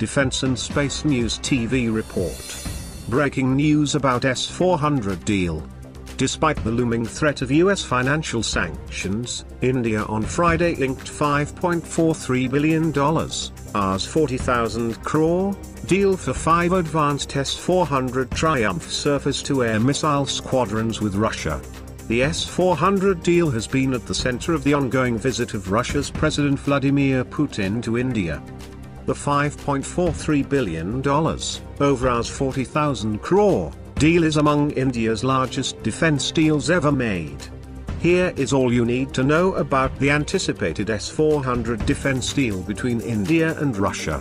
Defense and Space News TV report. Breaking news about S-400 deal. Despite the looming threat of US financial sanctions, India on Friday inked $5.43 billion, Rs 40,000 crore, deal for 5 advanced S-400 Triumf surface-to-air missile squadrons with Russia. The S-400 deal has been at the center of the ongoing visit of Russia's President Vladimir Putin to India. The $5.43 billion, over Rs 40,000 crore, deal is among India's largest defense deals ever made. Here is all you need to know about the anticipated S-400 defense deal between India and Russia.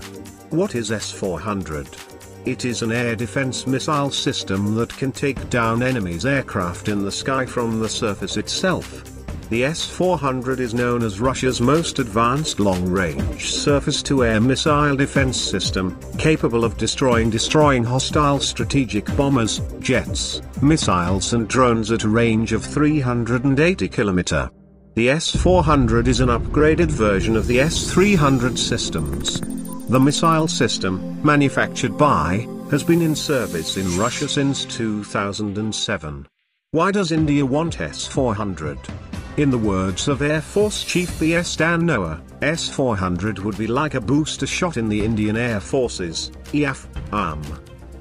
What is S-400? It is an air defense missile system that can take down enemy's aircraft in the sky from the surface itself. The S-400 is known as Russia's most advanced long-range surface-to-air missile defense system, capable of destroying hostile strategic bombers, jets, missiles and drones at a range of 380 km. The S-400 is an upgraded version of the S-300 systems. The missile system, manufactured by, has been in service in Russia since 2007. Why does India want S-400? In the words of Air Force Chief B.S. Dhanoa, S-400 would be like a booster shot in the Indian Air Force's EAF arm.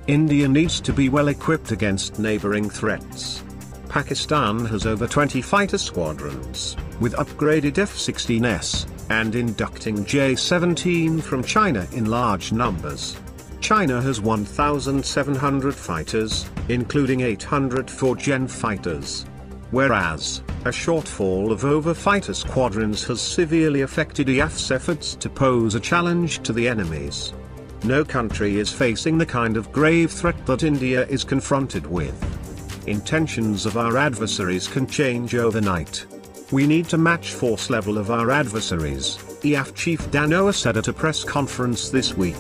India needs to be well equipped against neighboring threats. Pakistan has over 20 fighter squadrons, with upgraded F-16s, and inducting J-17 from China in large numbers. China has 1,700 fighters, including 800 4th-gen fighters. Whereas, a shortfall of over fighter squadrons has severely affected EAF's efforts to pose a challenge to the enemies. No country is facing the kind of grave threat that India is confronted with. Intentions of our adversaries can change overnight. We need to match force level of our adversaries, EAF Chief Dhanoa said at a press conference this week.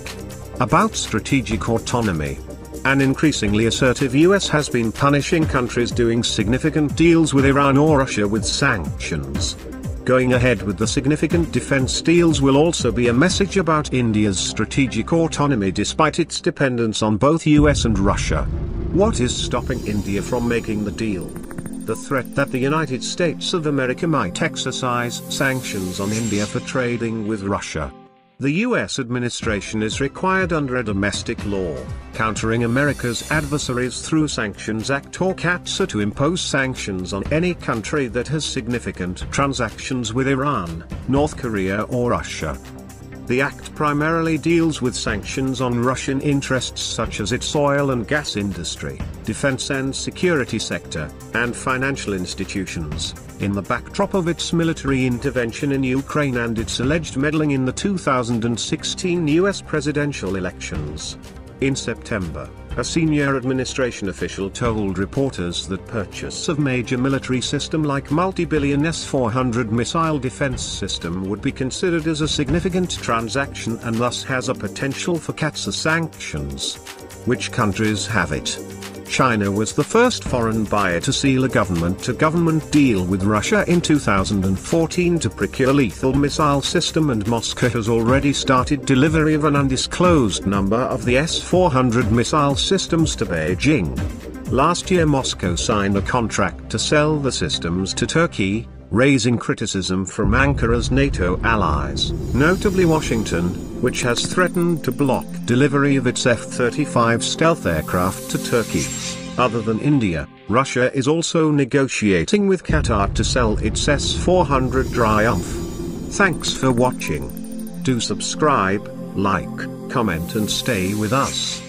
About strategic autonomy. An increasingly assertive US has been punishing countries doing significant deals with Iran or Russia with sanctions. Going ahead with the significant defense deals will also be a message about India's strategic autonomy despite its dependence on both US and Russia. What is stopping India from making the deal? The threat that the United States of America might exercise sanctions on India for trading with Russia. The US administration is required under a domestic law, countering America's adversaries through Sanctions Act or CAATSA to impose sanctions on any country that has significant transactions with Iran, North Korea or Russia. The act primarily deals with sanctions on Russian interests such as its oil and gas industry, defense and security sector, and financial institutions, in the backdrop of its military intervention in Ukraine and its alleged meddling in the 2016 US presidential elections. In September, a senior administration official told reporters that purchase of major military system like multi-billion S-400 missile defense system would be considered as a significant transaction and thus has a potential for CAATSA sanctions. Which countries have it? China was the first foreign buyer to seal a government-to-government deal with Russia in 2014 to procure lethal missile system, and Moscow has already started delivery of an undisclosed number of the S-400 missile systems to Beijing. Last year Moscow signed a contract to sell the systems to Turkey, raising criticism from Ankara's NATO allies, notably Washington, which has threatened to block delivery of its F-35 stealth aircraft to Turkey. Other than India, Russia is also negotiating with Qatar to sell its S-400 Triumf. Thanks for watching. Do subscribe, like, comment and stay with us.